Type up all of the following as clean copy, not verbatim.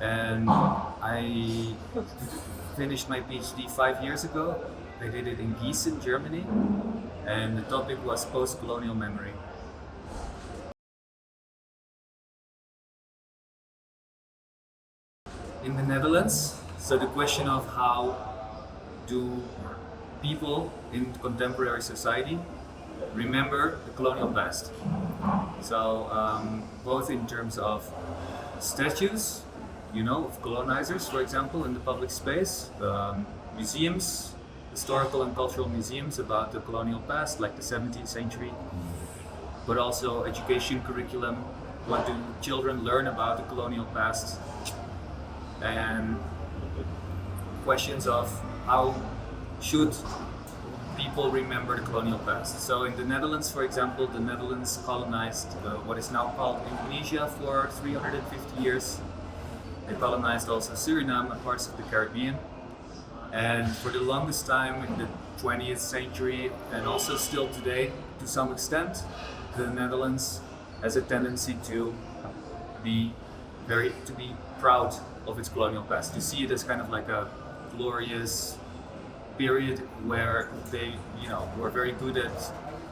and I finished my PhD 5 years ago. I did it in Gießen, Germany, and the topic was post-colonial memory. In the Netherlands, so the question of how do people in contemporary society remember the colonial past. So both in terms of statues, of colonizers, for example, in the public space, museums, historical and cultural museums about the colonial past, like the 17th century, but also education curriculum. What do children learn about the colonial past? And questions of how should people remember the colonial past. So in the Netherlands, for example, the Netherlands colonized what is now called Indonesia for 350 years. They colonized also Suriname and parts of the Caribbean. And for the longest time in the 20th century, and also still today to some extent, the Netherlands has a tendency to be proud of its colonial past, to see it as kind of like a glorious period where they, were very good at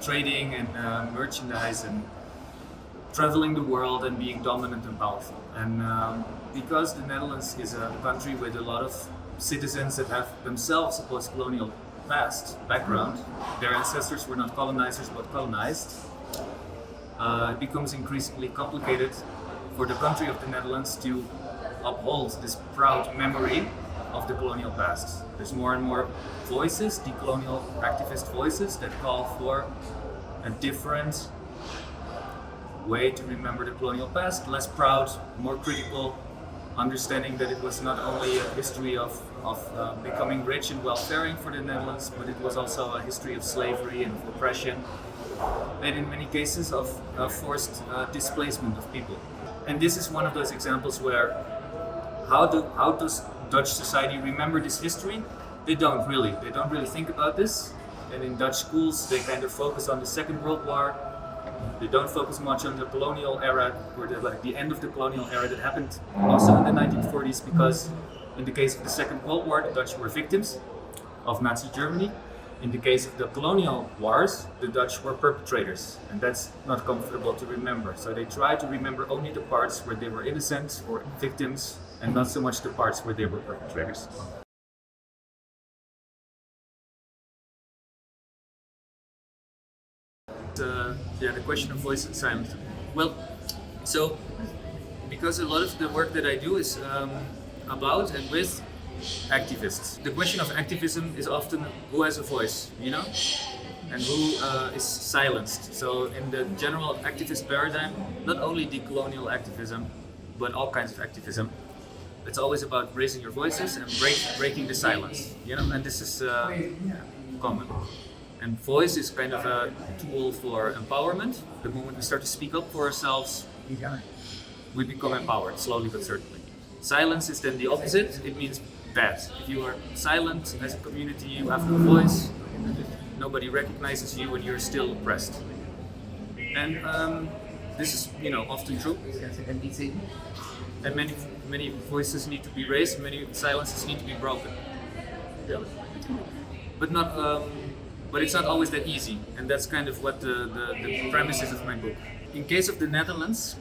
trading and merchandise and traveling the world and being dominant and powerful. And because the Netherlands is a country with a lot of citizens that have themselves a post-colonial past background, their ancestors were not colonizers but colonized, it becomes increasingly complicated for the country of the Netherlands to uphold this proud memory of the colonial past. There's more and more voices, decolonial activist voices, that call for a different way to remember the colonial past, less proud, more critical, understanding that it was not only a history of becoming rich and well-faring for the Netherlands, but it was also a history of slavery and of oppression, and in many cases of forced displacement of people. And this is one of those examples where how does Dutch society remember this history? They don't really think about this. And in Dutch schools, they kind of focus on the Second World War. They don't focus much on the colonial era, or the end of the colonial era that happened also in the 1940s, because in the case of the Second World War, the Dutch were victims of Nazi Germany. In the case of the colonial wars, the Dutch were perpetrators, and that's not comfortable to remember. So they try to remember only the parts where they were innocent or victims, and not so much the parts where they were perpetrators. The question of voice and silence. Well, so because a lot of the work that I do is about and with activists. The question of activism is often who has a voice, and who is silenced. So in the general activist paradigm, not only decolonial activism, but all kinds of activism, it's always about raising your voices and breaking the silence, and this is common. And voice is kind of a tool for empowerment. The moment we start to speak up for ourselves, we become empowered, slowly but certainly. Silence is then the opposite. It means bad. If you are silent as a community, you have no voice, nobody recognizes you, and you're still oppressed. And this is, often true. And many voices need to be raised, many silences need to be broken. But it's not always that easy, and that's kind of what the premise is of my book. In case of the Netherlands,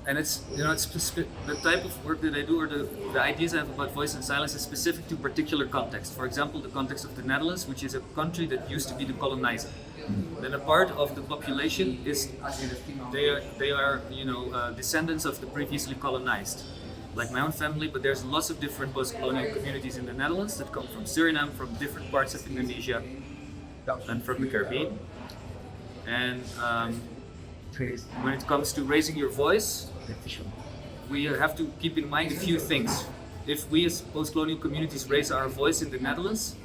and it's the type of work that I do, or the ideas I have about voice and silence, is specific to particular context. For example, the context of the Netherlands, which is a country that used to be the colonizer. Then a part of the population is they are descendants of the previously colonized, like my own family. But there's lots of different post-colonial communities in the Netherlands that come from Suriname, from different parts of Indonesia, and from the Caribbean. And when it comes to raising your voice, we have to keep in mind a few things. If we as post-colonial communities raise our voice in the Netherlands,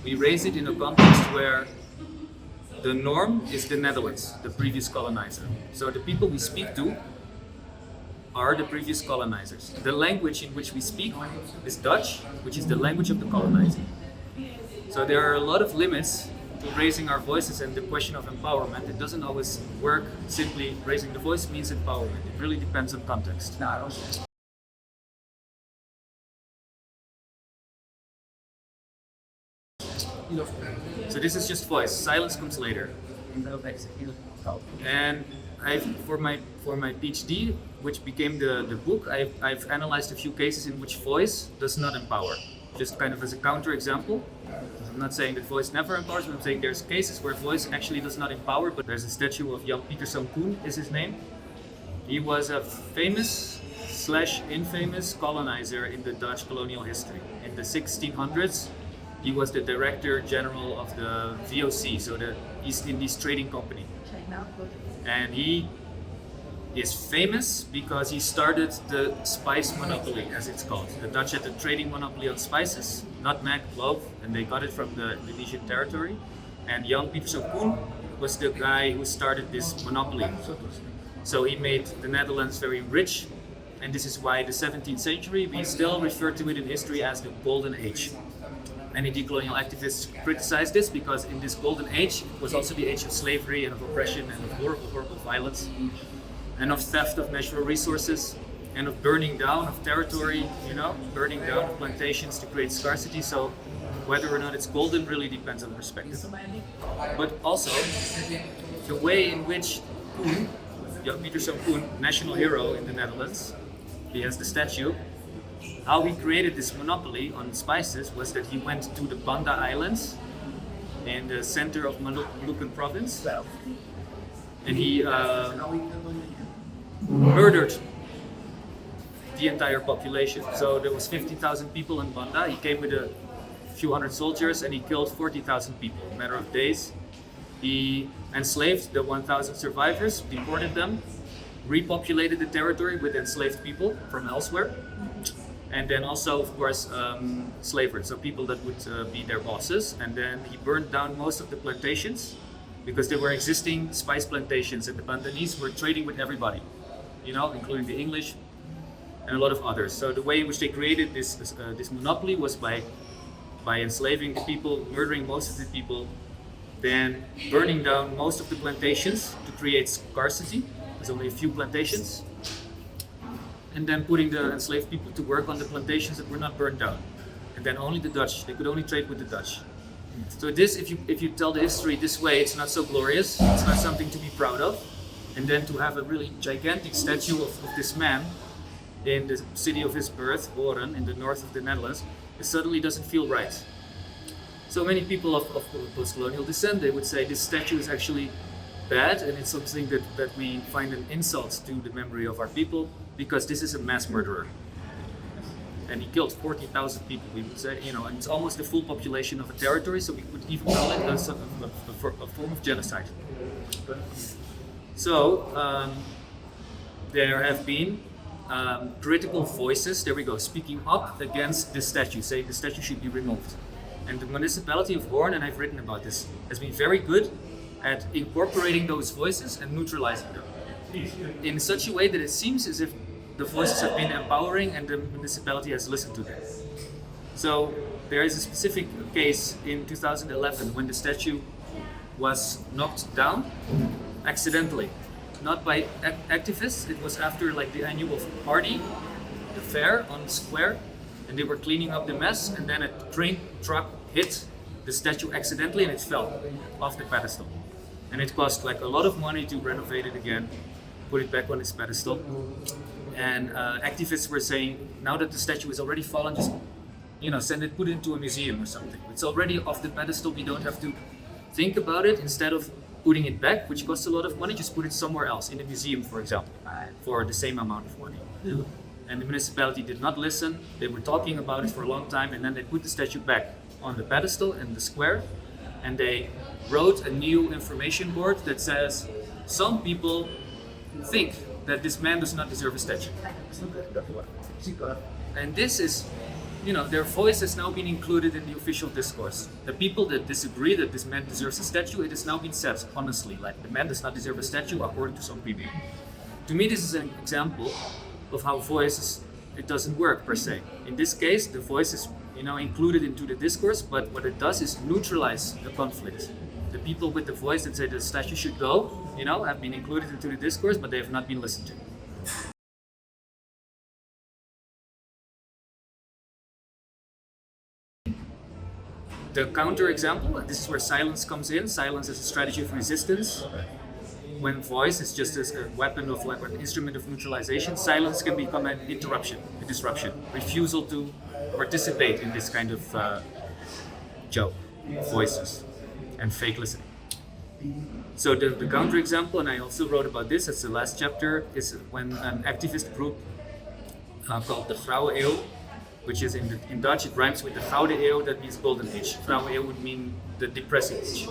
we raise it in a context where the norm is the Netherlands, the previous colonizer. So the people we speak to are the previous colonizers. The language in which we speak is Dutch, which is the language of the colonizer. So there are a lot of limits to raising our voices, and the question of empowerment, it doesn't always work. Simply raising the voice means empowerment. It really depends on context. So this is just voice. Silence comes later. And for my PhD, which became the book, I've analyzed a few cases in which voice does not empower. Just kind of as a counter example. I'm not saying that voice never empowers, but I'm saying there's cases where voice actually does not empower. But there's a statue of Jan Pieterszoon Koen, is his name. He was a famous / infamous colonizer in the Dutch colonial history. In the 1600s, he was the Director General of the VOC, so the East Indies Trading Company. And he is famous because he started the spice monopoly, as it's called. The Dutch had a trading monopoly on spices, nutmeg, clove, and they got it from the Indonesian territory. And Jan Pieterszoon Koen was the guy who started this monopoly. So he made the Netherlands very rich, and this is why the 17th century, we still refer to it in history as the Golden Age. Many decolonial activists criticize this because in this Golden Age, it was also the age of slavery and of oppression and of horrible, horrible violence, and of theft of natural resources, and of burning down of territory, burning down of plantations to create scarcity. So whether or not it's golden really depends on perspective. But also, the way in which Koen, Jan Pieterszoon Koen, national hero in the Netherlands, he has the statue, how he created this monopoly on spices was that he went to the Banda Islands in the center of Maluku province, and he murdered the entire population. So there was 50,000 people in Banda. He came with a few hundred soldiers and he killed 40,000 people in a matter of days. He enslaved the 1,000 survivors, deported them, repopulated the territory with enslaved people from elsewhere, and then also, of course, slavers, so people that would be their bosses. And then he burned down most of the plantations because there were existing spice plantations, and the Bandanese were trading with everybody, including the English and a lot of others. So the way in which they created this monopoly was by enslaving the people, murdering most of the people, then burning down most of the plantations to create scarcity. There's only a few plantations. And then putting the enslaved people to work on the plantations that were not burned down. And then only the Dutch, they could only trade with the Dutch. So this, if you tell the history this way, it's not so glorious, it's not something to be proud of. And then to have a really gigantic statue of this man in the city of his birth, Horen, in the north of the Netherlands, it suddenly doesn't feel right. So many people of post-colonial descent, they would say this statue is actually bad, and it's something that we find an insult to the memory of our people, because this is a mass murderer. And he killed 40,000 people, we would say, and it's almost the full population of a territory, so we could even call it a form of genocide. So, there have been critical voices, there we go, speaking up against this statue, saying the statue should be removed. And the municipality of Hoorn, and I've written about this, has been very good at incorporating those voices and neutralizing them in such a way that it seems as if the voices have been empowering and the municipality has listened to them. So there is a specific case in 2011 when the statue was knocked down accidentally, not by activists. It was after the annual party, the fair on the square, and they were cleaning up the mess, and then a train truck hit the statue accidentally and it fell off the pedestal. And it cost a lot of money to renovate it again, put it back on its pedestal. And activists were saying, now that the statue is already fallen, just put it into a museum or something. It's already off the pedestal, we don't have to think about it. Instead of putting it back, which costs a lot of money, just put it somewhere else, in a museum, for example, for the same amount of money. And the municipality did not listen. They were talking about it for a long time, and then they put the statue back on the pedestal in the square, and they wrote a new information board that says, some people think that this man does not deserve a statue. And this is, their voice has now been included in the official discourse. The people that disagree that this man deserves a statue, it has now been said honestly, the man does not deserve a statue according to some people. To me, this is an example of how voice, it doesn't work per se. In this case, the voice is included into the discourse, but what it does is neutralize the conflict. The people with the voice that say the statue should go, have been included into the discourse, but they have not been listened to. The counter example, and this is where silence comes in. Silence as a strategy of resistance. When voice is just a weapon of like an instrument of neutralization, silence can become an interruption, a disruption, refusal to participate in this kind of joke, voices, and fake listening. So the counter example, and I also wrote about this, that's the last chapter, is when an activist group called the Grauwe Eeuw, which is in Dutch, it rhymes with the Gouden Eeuw, that means golden age. Grauwe Eeuw would mean the depressing age.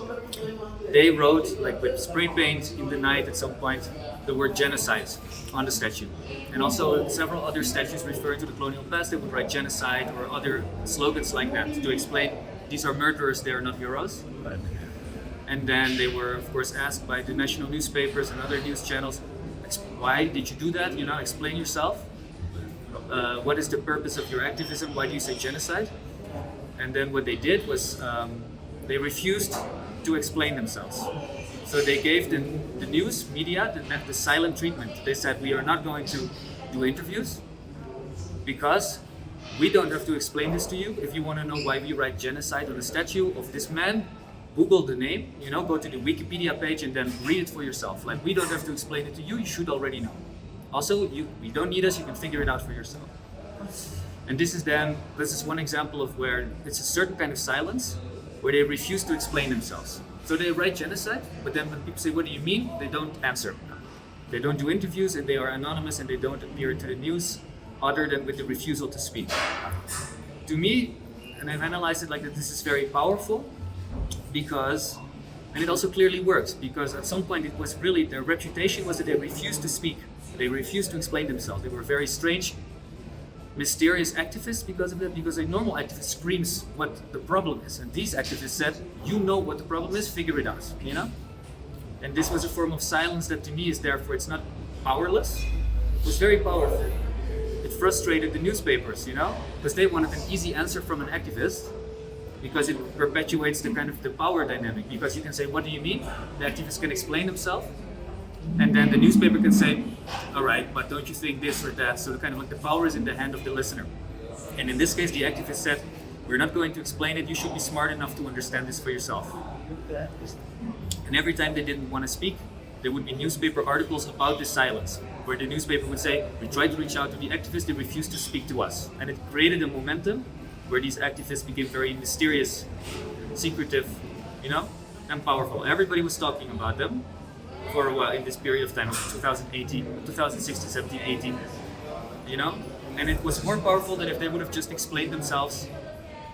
They wrote, like with spray paint in the night at some point, the word genocide on the statue. And also several other statues referring to the colonial past, they would write genocide or other slogans like that to explain these are murderers, they are not heroes. And then they were, of course, asked by the national newspapers and other news channels, why did you do that? You know, explain yourself. What is the purpose of your activism? Why do you say genocide? And then what they did was they refused to explain themselves. So they gave the news media the silent treatment. They said, we are not going to do interviews because we don't have to explain this to you. If you want to know why we write genocide on the statue of this man, Google the name, you know, go to the Wikipedia page and then read it for yourself. Like, we don't have to explain it to you, you should already know. Also, you don't need us, you can figure it out for yourself. And this is one example of where it's a certain kind of silence where they refuse to explain themselves. So they write genocide, but then when people say, what do you mean? They don't answer. They don't do interviews and they are anonymous and they don't appear to the news other than with the refusal to speak. To me, and I've analyzed it like that, this is very powerful because, and it also clearly works, because at some point it was really, their reputation was that they refused to speak. They refused to explain themselves. They were very strange, mysterious activists because of that, because a normal activist screams what the problem is. And these activists said, you know what the problem is, figure it out, you know? And this was a form of silence that to me is therefore, it's not powerless, it was very powerful. It frustrated the newspapers, you know? Because they wanted an easy answer from an activist, because it perpetuates the kind of the power dynamic. Because you can say, what do you mean? The activist can explain himself, and then the newspaper can say, all right, but don't you think this or that? So kind of like the power is in the hand of the listener. And in this case, the activist said, we're not going to explain it, you should be smart enough to understand this for yourself. And every time they didn't want to speak, there would be newspaper articles about this silence, where the newspaper would say, we tried to reach out to the activists, they refused to speak to us. And it created a momentum where these activists became very mysterious, secretive, you know, and powerful. Everybody was talking about them for a while in this period of time, of 2016, 17, 18, you know? And it was more powerful than if they would have just explained themselves.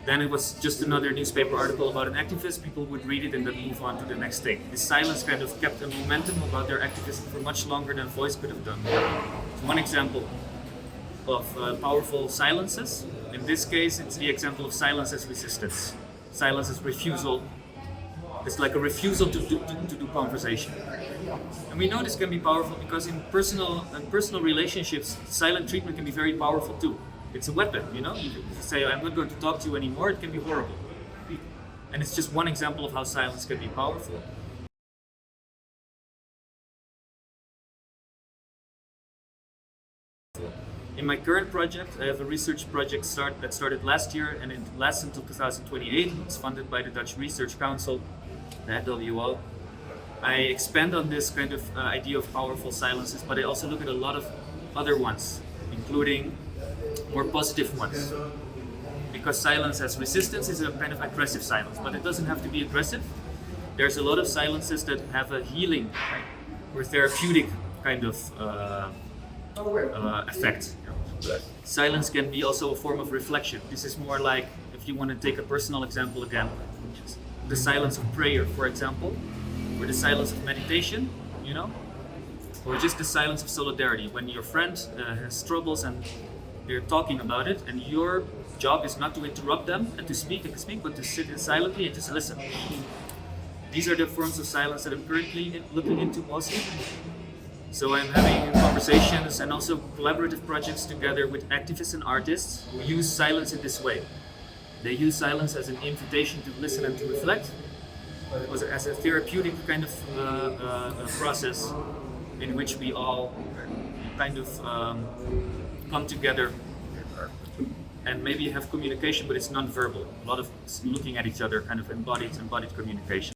Then it was just another newspaper article about an activist, people would read it and then move on to the next thing. This silence kind of kept a momentum about their activism for much longer than voice could have done. It's one example of powerful silences. In this case, it's the example of silence as resistance. Silence as refusal. It's like a refusal to do conversation. And we know this can be powerful because in personal relationships, silent treatment can be very powerful too. It's a weapon, you know? You say, I'm not going to talk to you anymore, it can be horrible. And it's just one example of how silence can be powerful. In my current project, I have a research project that started last year and it lasts until 2028. It's funded by the Dutch Research Council, the WO. I expand on this kind of idea of powerful silences, but I also look at a lot of other ones, including more positive ones. Because silence as resistance is a kind of aggressive silence, but it doesn't have to be aggressive. There's a lot of silences that have a healing or therapeutic kind of effect. Silence can be also a form of reflection. This is more like, if you want to take a personal example again, the silence of prayer, for example, or the silence of meditation, you know, or just the silence of solidarity. When your friend has troubles and they're talking about it, and your job is not to interrupt them and to speak, but to sit silently and just listen. These are the forms of silence that I'm currently looking into mostly. So I'm having conversations and also collaborative projects together with activists and artists who use silence in this way. They use silence as an invitation to listen and to reflect, as a therapeutic kind of process in which we all kind of come together and maybe you have communication, but it's non-verbal. A lot of looking at each other, kind of embodied communication.